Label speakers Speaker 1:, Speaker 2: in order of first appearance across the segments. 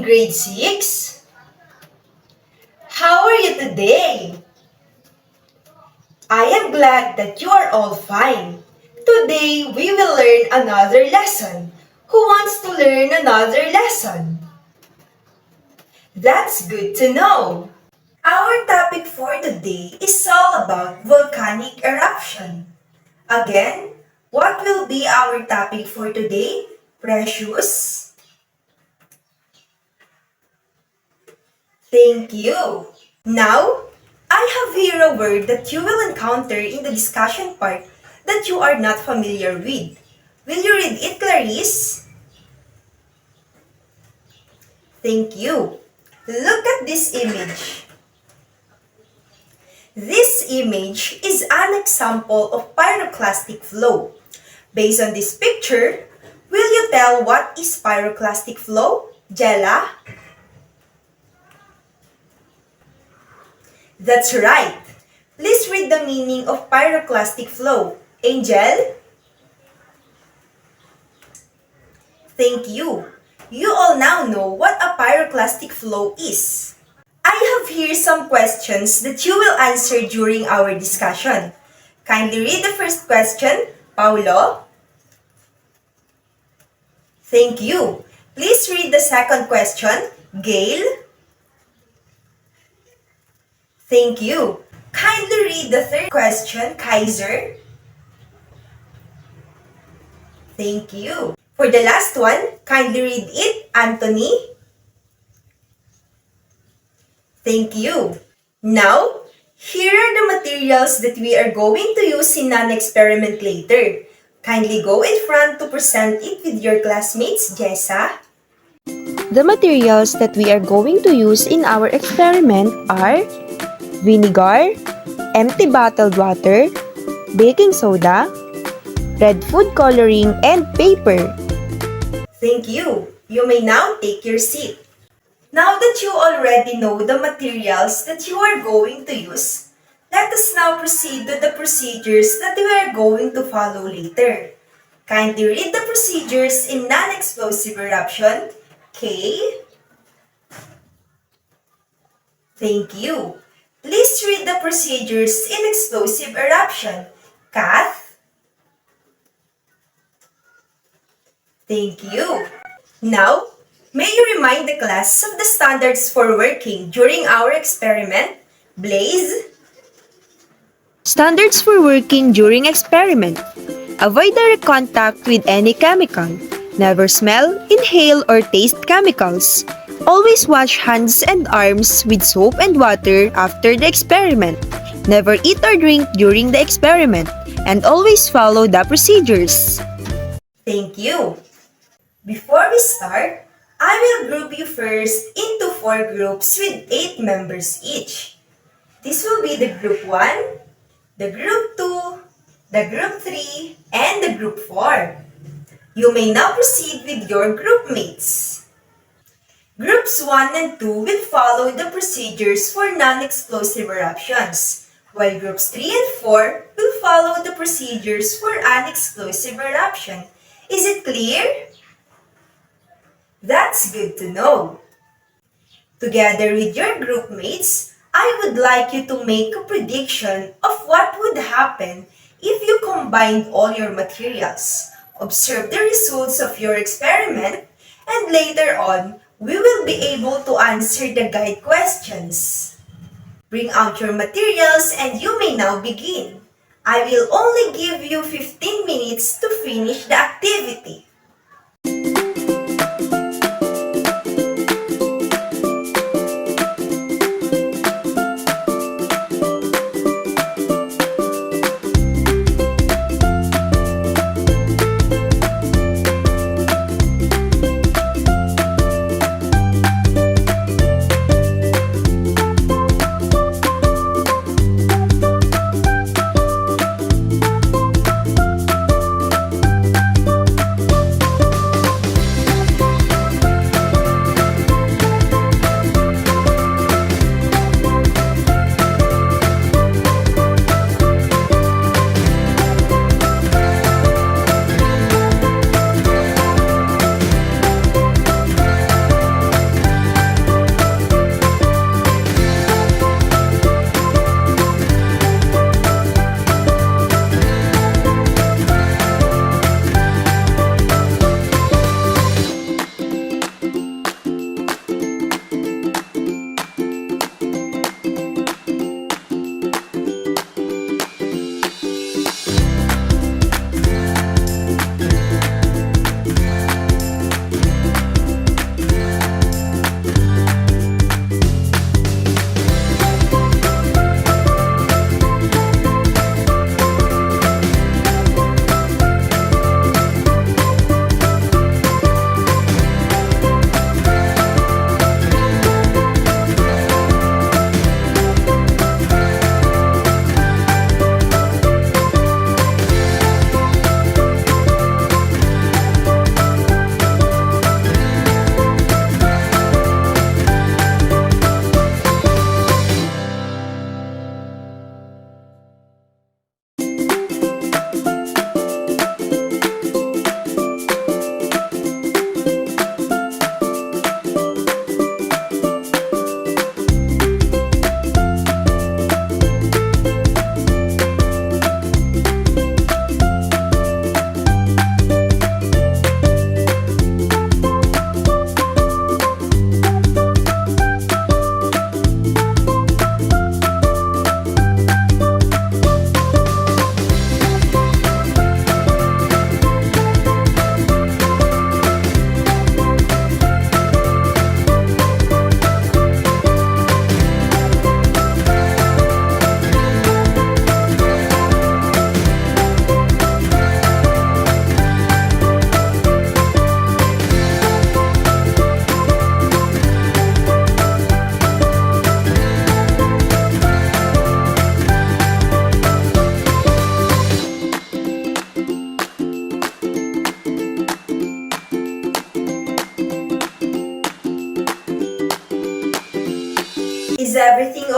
Speaker 1: in grade 6? How are you today? I am glad that you are all fine. Today, we will learn another lesson. Who wants to learn another lesson? That's good to know. Our topic for today is all about volcanic eruption. Again, what will be our topic for today, Precious? Thank you. Now, I have here a word that you will encounter in the discussion part that you are not familiar with. Will you read it, Clarice? Thank you. Look at this image. This image is an example of pyroclastic flow. Based on this picture, will you tell what is pyroclastic flow, Jella? That's right. Please read the meaning of pyroclastic flow. Angel? Thank you. You all now know what a pyroclastic flow is. I have here some questions that you will answer during our discussion. Kindly read the first question, Paulo. Thank you. Please read the second question, Gail. Thank you. Kindly read the third question, Kaiser. Thank you. For the last one, kindly read it, Anthony. Thank you. Now, here are the materials that we are going to use in an experiment later. Kindly go in front to present it with your classmates, Jessa.
Speaker 2: The materials that we are going to use in our experiment are vinegar, empty bottled water, baking soda, red food coloring, and paper.
Speaker 1: Thank you. You may now take your seat. Now that you already know the materials that you are going to use, let us now proceed to the procedures that we are going to follow later. Kindly read the procedures in non-explosive eruption. K. Thank you. Please read the procedures in explosive eruption. Kath. Thank you. Now, may you remind the class of the standards for working during our experiment? Blaze?
Speaker 2: Standards for working during experiment. Avoid direct contact with any chemical. Never smell, inhale, or taste chemicals. Always wash hands and arms with soap and water after the experiment. Never eat or drink during the experiment. And always follow the procedures.
Speaker 1: Thank you. Before we start, I will group you first into 4 groups with 8 members each. This will be the group 1, the group 2, the group 3, and the group 4. You may now proceed with your group mates. Groups 1 and 2 will follow the procedures for non-explosive eruptions, while groups 3 and 4 will follow the procedures for an explosive eruption. Is it clear? That's good to know. Together with your group mates, I would like you to make a prediction of what would happen if you combined all your materials. Observe the results of your experiment, and later on, we will be able to answer the guide questions. Bring out your materials and you may now begin. I will only give you 15 minutes to finish the activity.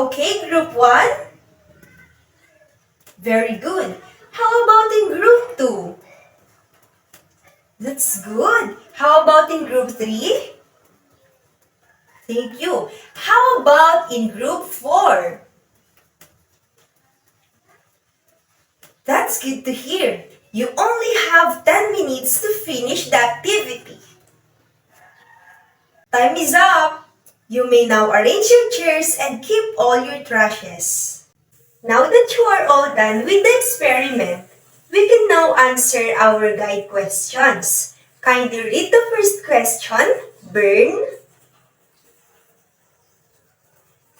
Speaker 1: Okay, group 1? Very good. How about in group 2? That's good. How about in group 3? Thank you. How about in group 4? That's good to hear. You only have 10 minutes to finish the activity. Time is up. You may now arrange your chairs and keep all your trashes. Now that you are all done with the experiment, we can now answer our guide questions. Kindly read the first question, Burn.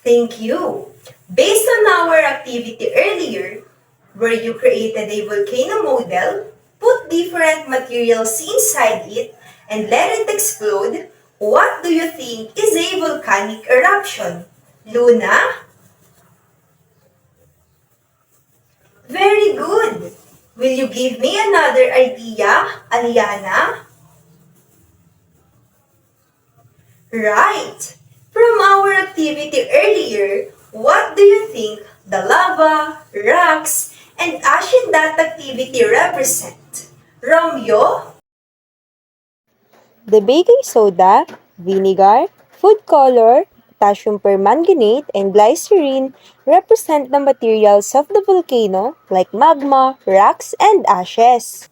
Speaker 1: Thank you. Based on our activity earlier, where you created a volcano model, put different materials inside it, and let it explode, what do you think is a volcanic eruption? Luna? Very good. Will you give me another idea, Aliana? Right. From our activity earlier, what do you think the lava, rocks, and ash in that activity represent? Romeo?
Speaker 2: The baking soda, vinegar, food color, potassium permanganate, and glycerin represent the materials of the volcano like magma, rocks, and ashes.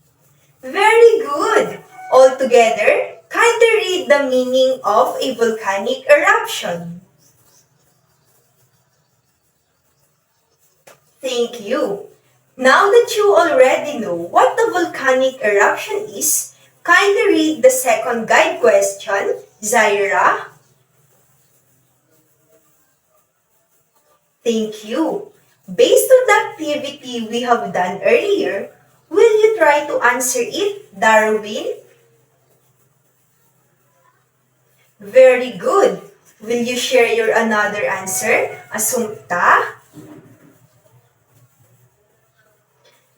Speaker 1: Very good. Altogether, kindly read the meaning of a volcanic eruption. Thank you. Now that you already know what the volcanic eruption is, kindly read the second guide question, Zaira. Thank you. Based on the activity we have done earlier, will you try to answer it, Darwin? Very good. Will you share your another answer, Assumpta?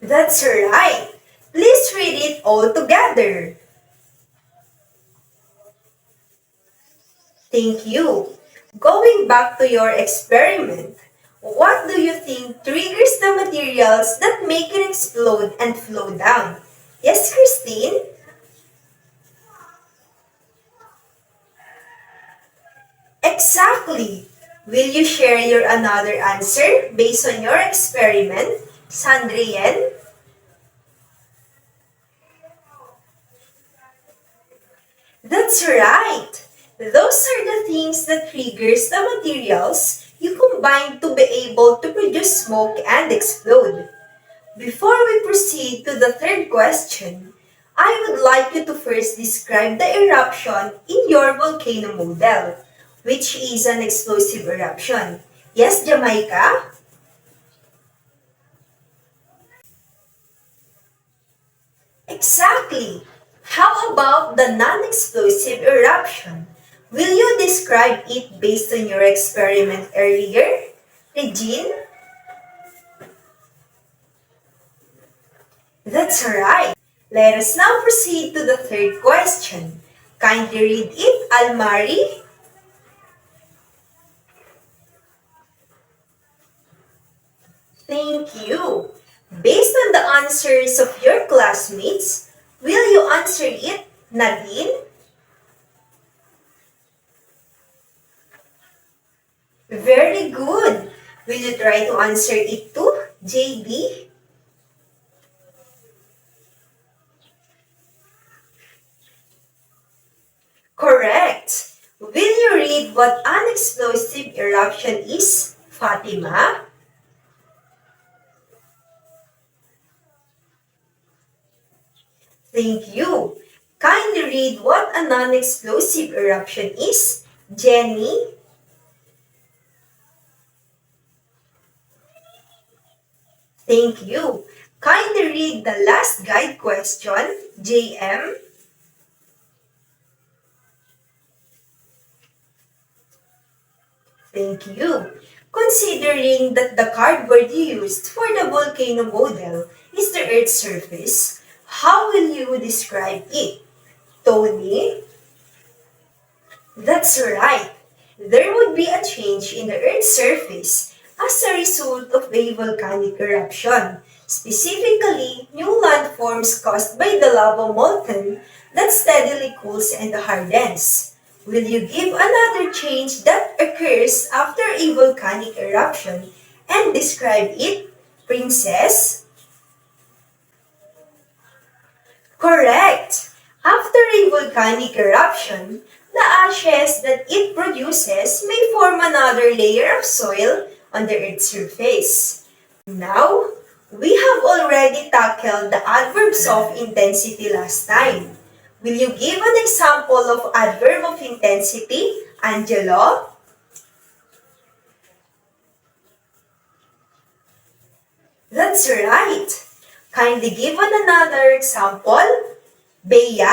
Speaker 1: That's right. Please read it all together. Thank you. Going back to your experiment, what do you think triggers the materials that make it explode and flow down? Yes, Christine? Exactly. Will you share your another answer based on your experiment, Sandrine? That's right. Those are the things that triggers the materials you combine to be able to produce smoke and explode. Before we proceed to the third question, I would like you to first describe the eruption in your volcano model, which is an explosive eruption. Yes, Jamaica? Exactly. How about the non-explosive eruption? Will you describe it based on your experiment earlier? Regine? That's right. Let us now proceed to the third question. Kindly read it, Almari. Thank you. Based on the answers of your classmates, will you answer it, Nadine? Very good. Will you try to answer it too, JD? Correct. Will you read what an explosive eruption is, Fatima? Thank you. Kindly read what a non-explosive eruption is, Jenny. Thank you. Kindly read the last guide question, JM. Thank you. Considering that the cardboard you used for the volcano model is the Earth's surface, how will you describe it? Tony? That's right. there would be a change in the Earth's surface as a result of a volcanic eruption, specifically new landforms caused by the lava molten that steadily cools and hardens. Will you give another change that occurs after a volcanic eruption and describe it, Princess? Correct! After a volcanic eruption, the ashes that it produces may form another layer of soil on the Earth's surface. Now, we have already tackled the adverbs of intensity last time. Will you give an example of adverb of intensity, Angelo? That's right. Kindly give another example, Bea.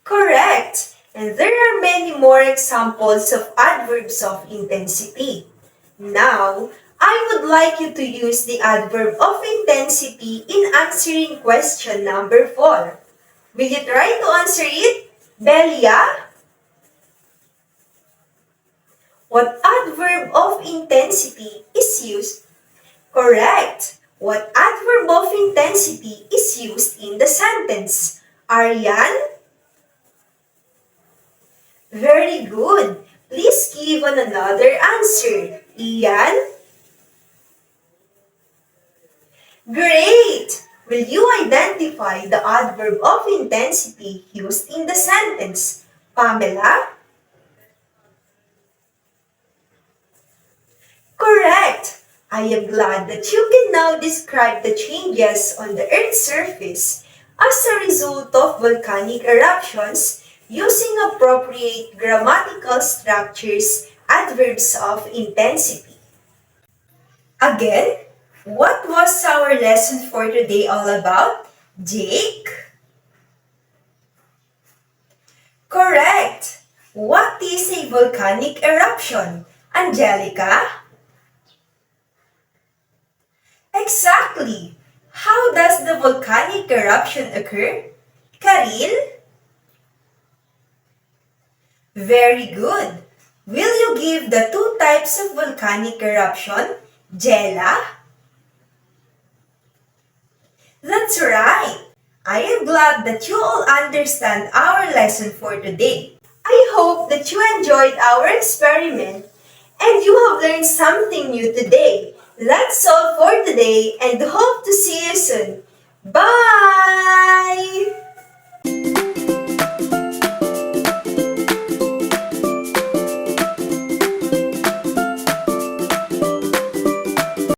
Speaker 1: Correct. And there are many more examples of adverbs of intensity. Now, I would like you to use the adverb of intensity in answering question number 4. Will you try to answer it, Belia? What adverb of intensity is used? Correct. What adverb of intensity is used in the sentence? Aryan? Very good. Please give another answer. Ian? Great! Will you identify the adverb of intensity used in the sentence? Pamela? Correct! I am glad that you can now describe the changes on the Earth's surface as a result of volcanic eruptions using appropriate grammatical structures, adverbs of intensity. Again, what was our lesson for today all about, Jake? Correct! What is a volcanic eruption, Angelica? Exactly! How does the volcanic eruption occur? Karil? Very good! Will you give the two types of volcanic eruption, Jella? That's right! I am glad that you all understand our lesson for today. I hope that you enjoyed our experiment and you have learned something new today. That's all for today and hope to see you soon. Bye!